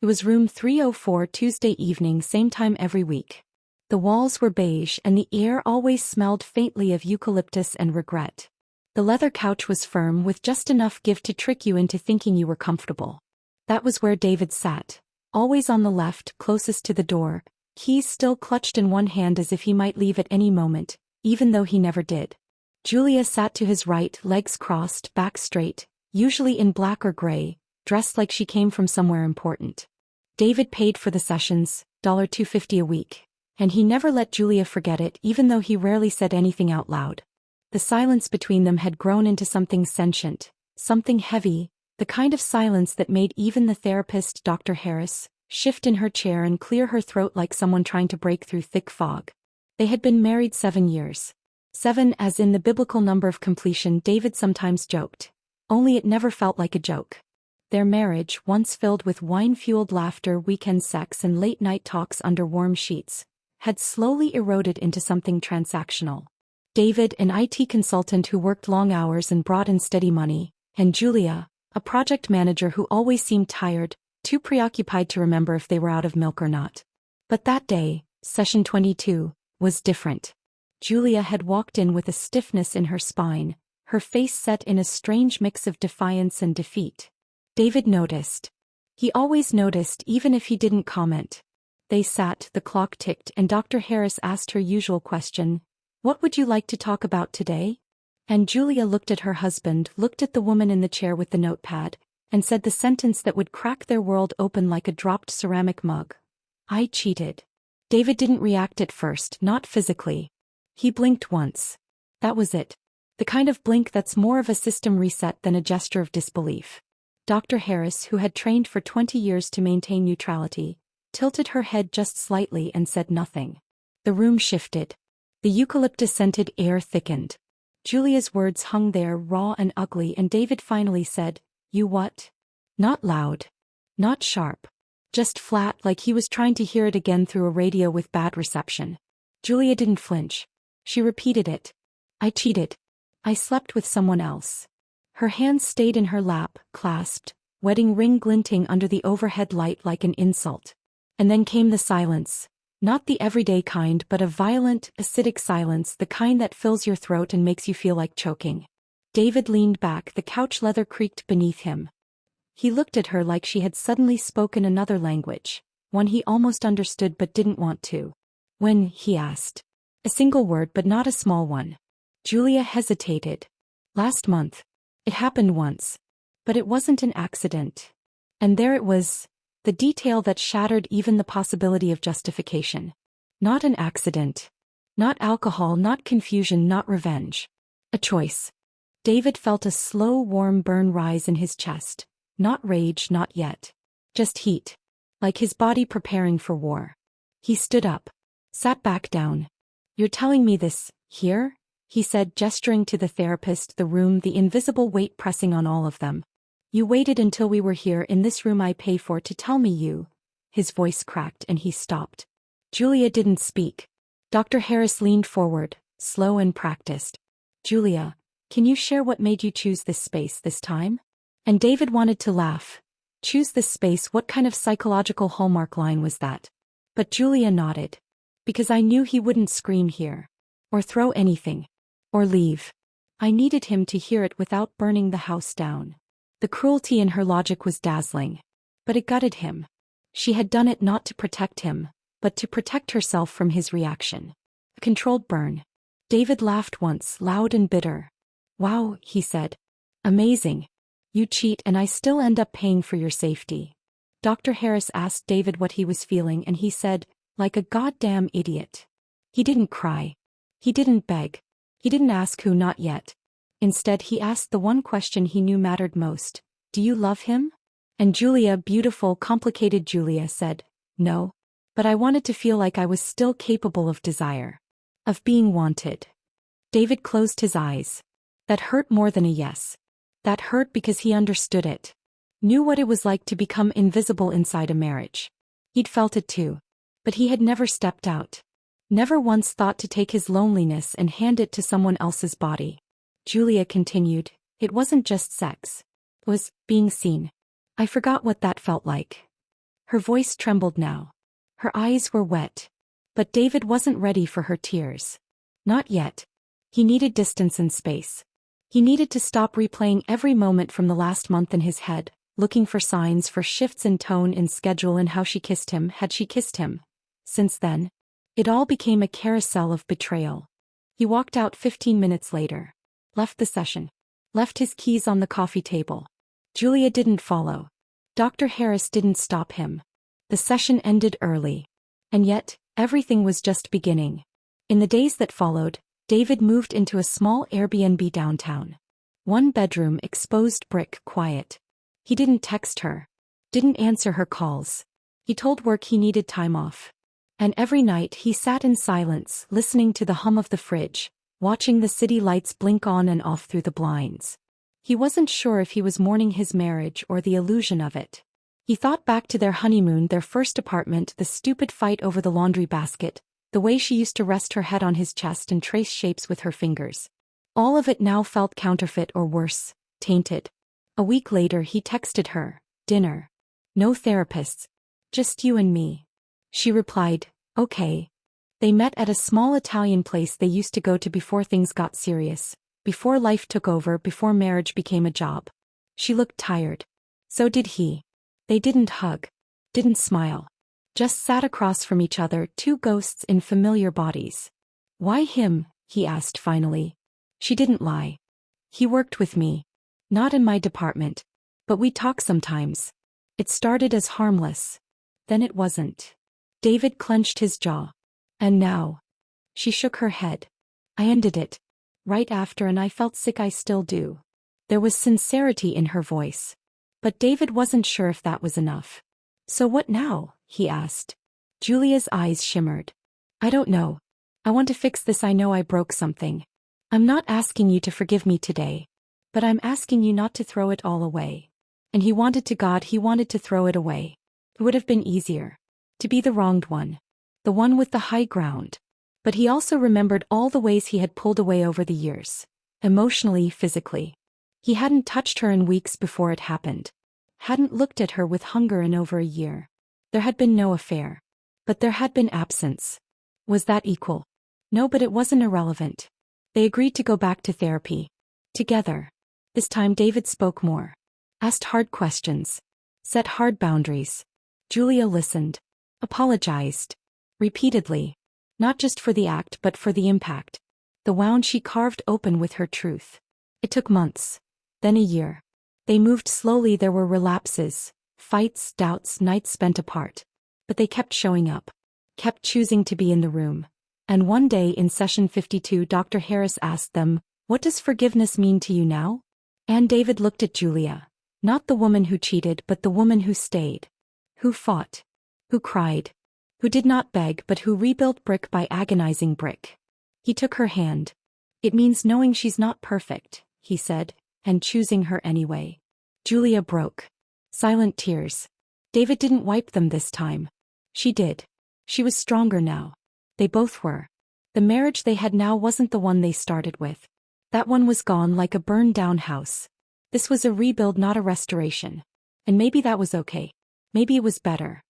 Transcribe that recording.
It was room 304, Tuesday evening, same time every week. The walls were beige and the air always smelled faintly of eucalyptus and regret. The leather couch was firm with just enough give to trick you into thinking you were comfortable. That was where David sat, always on the left, closest to the door, keys still clutched in one hand as if he might leave at any moment, even though he never did. Julia sat to his right, legs crossed, back straight, usually in black or gray, dressed like she came from somewhere important. David paid for the sessions, $2.50 a week, and he never let Julia forget it even though he rarely said anything out loud. The silence between them had grown into something sentient, something heavy, the kind of silence that made even the therapist, Dr. Harris, shift in her chair and clear her throat like someone trying to break through thick fog. They had been married 7 years. 7 as in the biblical number of completion, David sometimes joked. Only it never felt like a joke. Their marriage, once filled with wine-fueled laughter, weekend sex and late-night talks under warm sheets, had slowly eroded into something transactional. David, an IT consultant who worked long hours and brought in steady money, and Julia, a project manager who always seemed tired, too preoccupied to remember if they were out of milk or not. But that day, session 22, was different. Julia had walked in with a stiffness in her spine, her face set in a strange mix of defiance and defeat. David noticed. He always noticed even if he didn't comment. They sat, the clock ticked, and Dr. Harris asked her usual question, "What would you like to talk about today?" And Julia looked at her husband, looked at the woman in the chair with the notepad, and said the sentence that would crack their world open like a dropped ceramic mug. "I cheated." David didn't react at first, not physically. He blinked once. That was it. The kind of blink that's more of a system reset than a gesture of disbelief. Dr. Harris, who had trained for 20 years to maintain neutrality, tilted her head just slightly and said nothing. The room shifted. The eucalyptus-scented air thickened. Julia's words hung there raw and ugly, and David finally said, "You what?" Not loud. Not sharp. Just flat, like he was trying to hear it again through a radio with bad reception. Julia didn't flinch. She repeated it. "I cheated. I slept with someone else." Her hands stayed in her lap, clasped, wedding ring glinting under the overhead light like an insult. And then came the silence. Not the everyday kind, but a violent, acidic silence, the kind that fills your throat and makes you feel like choking. David leaned back, the couch leather creaked beneath him. He looked at her like she had suddenly spoken another language, one he almost understood but didn't want to. "When?" he asked. A single word, but not a small one. Julia hesitated. "Last month. It happened once. But it wasn't an accident." And there it was, the detail that shattered even the possibility of justification. Not an accident. Not alcohol, not confusion, not revenge. A choice. David felt a slow, warm burn rise in his chest. Not rage, not yet. Just heat. Like his body preparing for war. He stood up. Sat back down. "You're telling me this, here?" he said, gesturing to the therapist, the room, the invisible weight pressing on all of them. "You waited until we were here in this room I pay for to tell me you." His voice cracked and he stopped. Julia didn't speak. Dr. Harris leaned forward, slow and practiced. "Julia, can you share what made you choose this space this time?" And David wanted to laugh. Choose this space, what kind of psychological hallmark line was that? But Julia nodded. "Because I knew he wouldn't scream here. Or throw anything. Or leave. I needed him to hear it without burning the house down." The cruelty in her logic was dazzling. But it gutted him. She had done it not to protect him, but to protect herself from his reaction. A controlled burn. David laughed once, loud and bitter. "Wow," he said. "Amazing. You cheat and I still end up paying for your safety." Dr. Harris asked David what he was feeling and he said, "Like a goddamn idiot." He didn't cry. He didn't beg. He didn't ask who, not yet. Instead he asked the one question he knew mattered most. "Do you love him?" And Julia, beautiful, complicated Julia, said, "No. But I wanted to feel like I was still capable of desire. Of being wanted." David closed his eyes. That hurt more than a yes. That hurt because he understood it. Knew what it was like to become invisible inside a marriage. He'd felt it too. But he had never stepped out. Never once thought to take his loneliness and hand it to someone else's body. Julia continued, "It wasn't just sex. It was being seen. I forgot what that felt like." Her voice trembled now. Her eyes were wet. But David wasn't ready for her tears. Not yet. He needed distance and space. He needed to stop replaying every moment from the last month in his head, looking for signs, for shifts in tone, in schedule, in how she kissed him. Had she kissed him? Since then, it all became a carousel of betrayal. He walked out 15 minutes later. Left the session. Left his keys on the coffee table. Julia didn't follow. Dr. Harris didn't stop him. The session ended early. And yet, everything was just beginning. In the days that followed, David moved into a small Airbnb downtown. One bedroom, exposed brick, quiet. He didn't text her. Didn't answer her calls. He told work he needed time off. And every night he sat in silence, listening to the hum of the fridge, watching the city lights blink on and off through the blinds. He wasn't sure if he was mourning his marriage or the illusion of it. He thought back to their honeymoon, their first apartment, the stupid fight over the laundry basket, the way she used to rest her head on his chest and trace shapes with her fingers. All of it now felt counterfeit, or worse, tainted. A week later he texted her, "Dinner. No therapists. Just you and me." She replied, "Okay." They met at a small Italian place they used to go to before things got serious, before life took over, before marriage became a job. She looked tired. So did he. They didn't hug. Didn't smile. Just sat across from each other, two ghosts in familiar bodies. "Why him?" he asked finally. She didn't lie. "He worked with me. Not in my department. But we talk sometimes. It started as harmless. Then it wasn't." David clenched his jaw. "And now?" She shook her head. "I ended it. Right after, and I felt sick. I still do." There was sincerity in her voice. But David wasn't sure if that was enough. "So what now?" he asked. Julia's eyes shimmered. "I don't know. I want to fix this. I know I broke something. I'm not asking you to forgive me today. But I'm asking you not to throw it all away." And he wanted to throw it away. It would have been easier. To be the wronged one. The one with the high ground. But he also remembered all the ways he had pulled away over the years. Emotionally, physically. He hadn't touched her in weeks before it happened. Hadn't looked at her with hunger in over a year. There had been no affair. But there had been absence. Was that equal? No, but it wasn't irrelevant. They agreed to go back to therapy. Together. This time David spoke more. Asked hard questions. Set hard boundaries. Julia listened. Apologized. Repeatedly. Not just for the act but for the impact. The wound she carved open with her truth. It took months. Then a year. They moved slowly. There were relapses. Fights, doubts, nights spent apart. But they kept showing up. Kept choosing to be in the room. And one day in session 52 Dr. Harris asked them, "What does forgiveness mean to you now?" And David looked at Julia. Not the woman who cheated but the woman who stayed. Who fought. Who cried. Who did not beg but who rebuilt brick by agonizing brick. He took her hand. "It means knowing she's not perfect," he said, "and choosing her anyway." Julia broke. Silent tears. David didn't wipe them this time. She did. She was stronger now. They both were. The marriage they had now wasn't the one they started with. That one was gone like a burned-down house. This was a rebuild, not a restoration. And maybe that was okay. Maybe it was better.